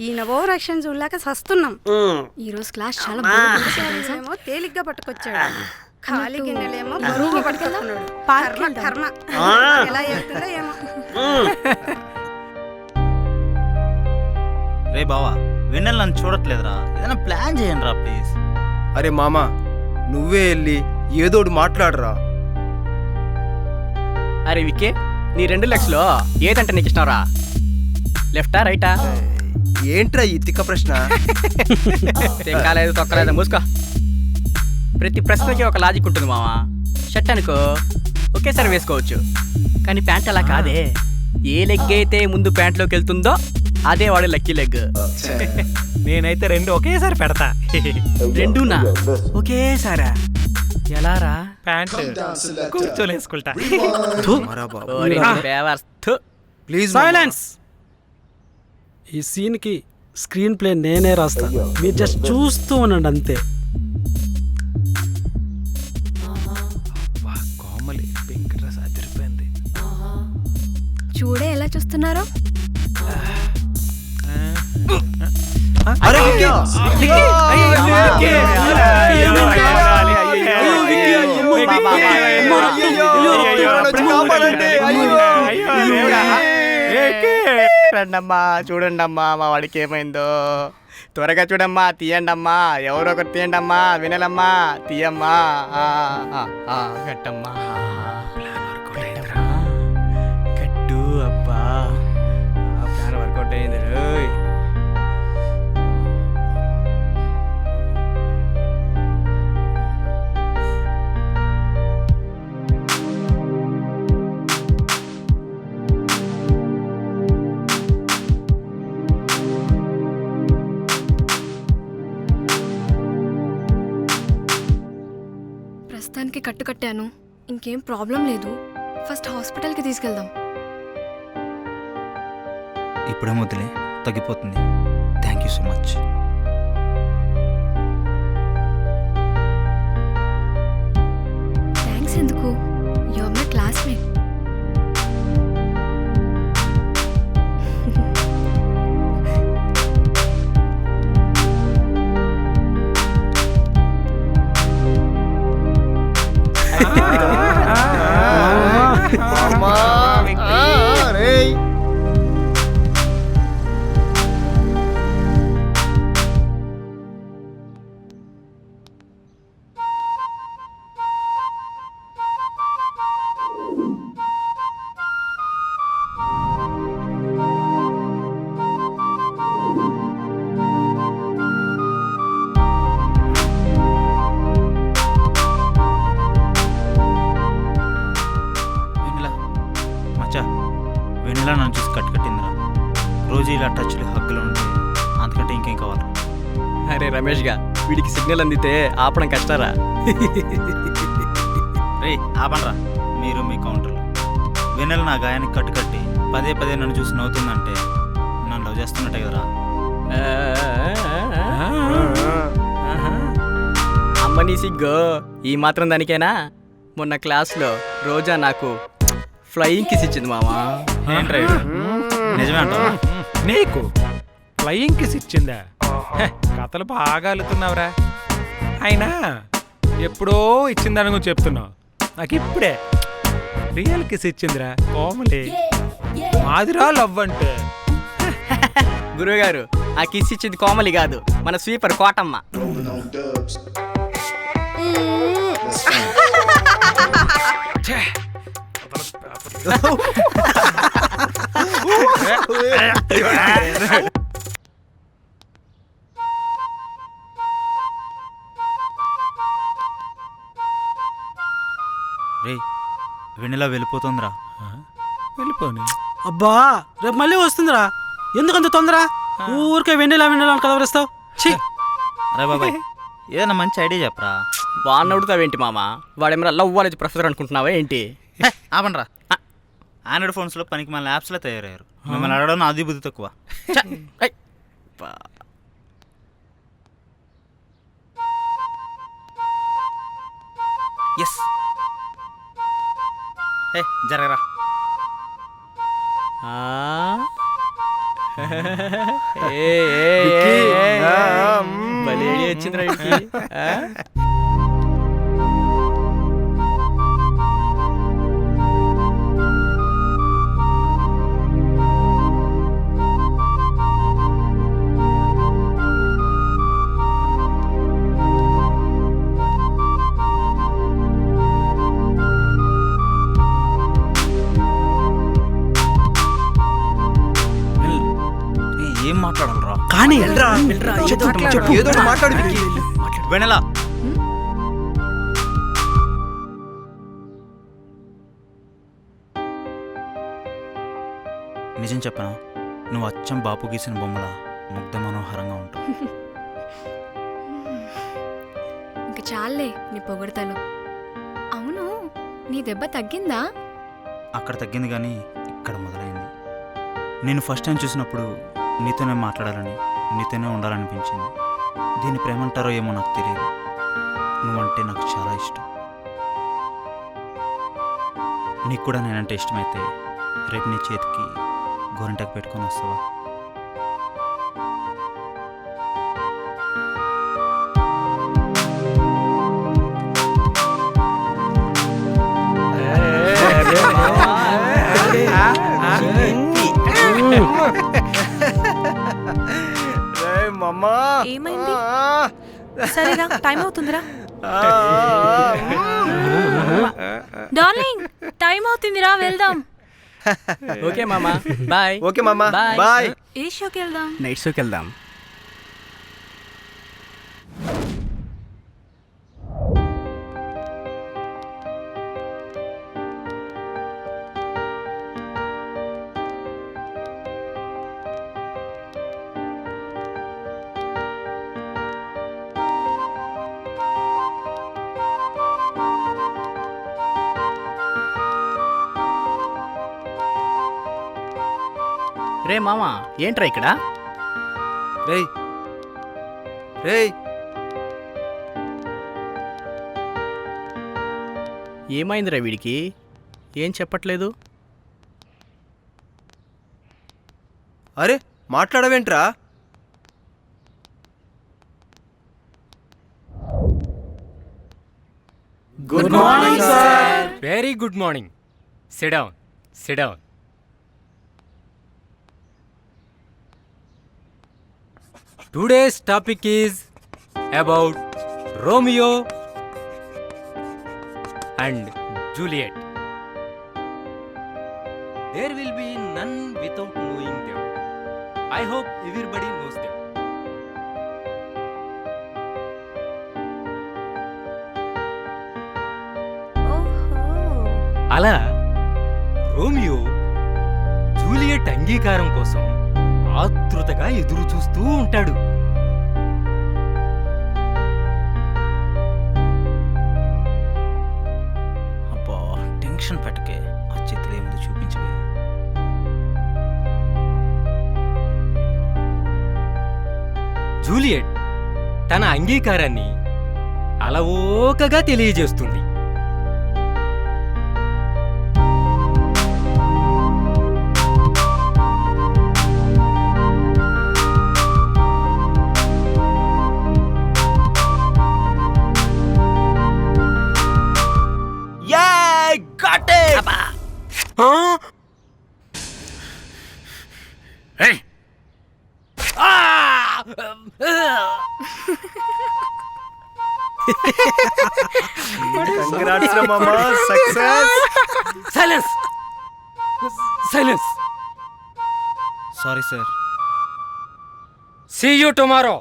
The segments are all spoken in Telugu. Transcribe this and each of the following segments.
ఈయన ఓవర్ యాక్షన్ చూడలేక సస్తున్నాం. ఈ రోజు క్లాస్ చాలా ఏమో తేలిగ్గా పట్టుకొచ్చాడు, ఖాళీ గిన్నెలేమో బరువుగా పట్టుకున్నాడు. కర్మ కర్మ ఎలా వెళ్తుందో ఏమో. రే బావా, వెన్నెల నన్ను చూడట్లేదురా, ఏదైనా ప్లాన్ చేయండి రా ప్లీజ్. అరే మామా, నువ్వే వెళ్ళి ఏదోడు మాట్లాడరా. అరే వికే, నీ 2 లక్షలు ఏదంటే నీకు ఇష్టంరా? లెఫ్టా రైటా? ఏంట్రా ఈ తిక్క ప్రశ్న? తెంకాలేదు తొక్కలేదు, మూసుకో. ప్రతి ప్రశ్నకి ఒక లాజిక్ ఉంటుంది మావా. షర్ట్ అనుకో ఒకేసారి వేసుకోవచ్చు, కానీ ప్యాంట్ అలా కాదే. ఏ లెగ్ అయితే ముందు ప్యాంట్లోకి వెళ్తుందో అదే వాడు లక్కీ లెగ్. నేనైతే 2 ఒకేసారి పెడతా. 2నా ఒకేసారా? ఎలారా? ప్యాంట్ కూర్చొని వేసుకుంటా. Please silence. ఈ సీన్కి స్క్రీన్ ప్లే నేనే రాస్తా, మీరు జస్ట్ చూస్తూ ఉండండి అంతే. కోమలి పింక్ డ్రెస్ అదిరిపోయింది. చూడే ఎలా చూస్తున్నారో. అరే విక్కీ! రండమ్మా చూడండమ్మా మా వాడికి ఏమైందో. త్వరగా చూడమ్మా, తీయండమ్మా, ఎవరో ఒకరు తీయండమ్మా. వినలమ్మా, తీయమ్మా. కట్టమ్మా, కట్టు. అబ్బా, ప్లాన్ వర్కౌట్ అయింది. ప్రస్తుతానికి కట్టు కట్టాను, ఇంకేం ప్రాబ్లం లేదు. ఫస్ట్ హాస్పిటల్కి తీసుకెళ్దాం. ఇప్పుడే వద్దులే, తగ్గిపోతుంది. Thank you so much. Thanks ఎందుకు? You are my classmate. Vennela నన్ను చూసి కట్టిందిరా. రోజు ఇలా టచ్లు హగ్గులు ఉంటే అంతకంటే ఇంకేం కావాలి? అరే రమేష్గా, వీడికి సిగ్నల్ అందితే ఆపడం కష్టారా? రే ఆపనరా మీరు మీ కౌంటర్లు. వెన్నెల నా గాయానికి కట్టి పదే పదే నన్ను చూసి నవ్వుతుందంటే నన్ను లవ్ చేస్తున్నట్టే కదరా. అమ్మని సిగ్గు ఈ మాత్రం దానికేనా? మొన్న క్లాస్లో రోజా నాకు ఫ్లయింగ్ కిస్ ఇచ్చింది మామా. ఏంట్రా నిజమే అంటావా? నీకు ఫ్లయింగ్ కిస్ ఇచ్చిందా? కథలు బాగా అల్లుతున్నావురా. అయినా ఎప్పుడో ఇచ్చిందని నువ్వు చెప్తున్నావు, నాకు ఇప్పుడే రియల్ కిస్ ఇచ్చిందిరా కోమలి. మాదిరా లవ్ అంటే. గురువుగారు, ఆ కిస్ ఇచ్చింది కోమలి కాదు, మన స్వీపర్ కోటమ్మ. రే వెన్నెల వెళ్ళిపోతుందిరా. వెళ్ళిపోని. అబ్బా, రేపు మళ్ళీ వస్తుందిరా, ఎందుకంత తొందర? ఊరికే వెన్నెలా అని కలవరిస్తావు. అరే బాబాయ్, ఏదైనా మంచి ఐడియా చెప్పరా. వాడిని అడుగుతావేంటి మామా? వాడేమన్నా లవ్ కాలేజ్ ప్రొఫెసర్ అనుకుంటున్నావా ఏంటి? ఆపనరా. ఆండ్రాయిడ్ ఫోన్స్లో పనికి మన యాప్స్లో తయారయ్యారు. మిమ్మల్ని అడగడం అది బుద్ధి తక్కువ. ఎస్ జరగరా. భలే ఐడియా వచ్చిందిరా వీడికి. ఏం మాట్లాడాలరా? కానీ ఏదో ఒకటి మాట్లాడు విక్కీ. వెనలా నిజం చెప్పనా, నువ్వు అచ్చం బాపు గీసిన బొమ్మల ముగ్ధ మనోహరంగా ఉంటావు. ఇంక చాలే నీ పొగడతలు. అవును, నీ దెబ్బ తగ్గిందా? అక్కడ తగ్గింది కానీ ఇక్కడ మొదలైంది. నేను ఫస్ట్ టైం చూసినప్పుడు నీతోనే మాట్లాడాలని, నీతోనే ఉండాలనిపించింది. దీన్ని ప్రేమంటారో ఏమో నాకు తెలియదు. నువ్వంటే నాకు చాలా ఇష్టం. నీకు కూడా నేనంటే ఇష్టమైతే రేపు నీ చేతికి గోరింటాకు పెట్టుకొని వస్తావా? ఏమైంది? సరేరా, టైం అవుతుందిరా. డార్లింగ్, టైం అవుతుందిరా, వెళ్దాం. ఓకే మామా, బాయ్. ఓకే మామా, Bye. బాయ్. ఏ షోకి వెళ్దాం? నైట్ షోకి వెళ్దాం. రే మామా, ఏంట్రా ఇక్కడ? రేయ్ రేయ్, ఏమైందిరా వీడికి? ఏం చెప్పట్లేదు? అరే మాట్లాడవేంట్రా? Good morning sir. Very good morning. Sit down, sit down. Today's topic is about Romeo and Juliet. There will be none without knowing them. I hope everybody knows them. అలా రోమియో జూలియట్ అంగీకారం కోసం ఆతృతగా ఎదురు చూస్తూ ఉంటాడు. అబ్బా, టెన్షన్ పెట్టకే. ఆ చేతిలో ఏముందో చూపించవే. జూలియట్ తన అంగీకారాన్ని అలవోకగా తెలియజేస్తుంది. Congrats రా మామా, success. Silence, silence. Sorry sir. See you tomorrow.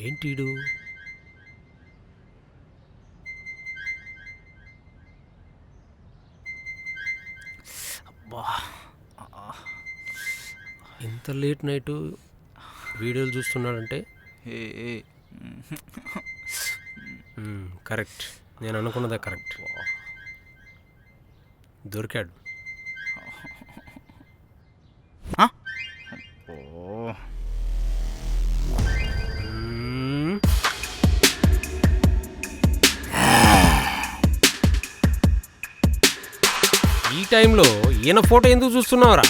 ఏంటిడు? అబ్బా ఇంత లేట్ నైట్ వీడియోలు చూస్తున్నాడంటే ఏ ఏ. కరెక్ట్, నేను అనుకున్నదే కరెక్ట్. దొరికాడు. ఓ ఈ టైంలో ఈయన ఫోటో ఎందుకు చూస్తున్నావురా?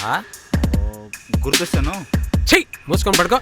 గుర్తొస్తాను. చెయ్యి మూసుకొని పడుకో.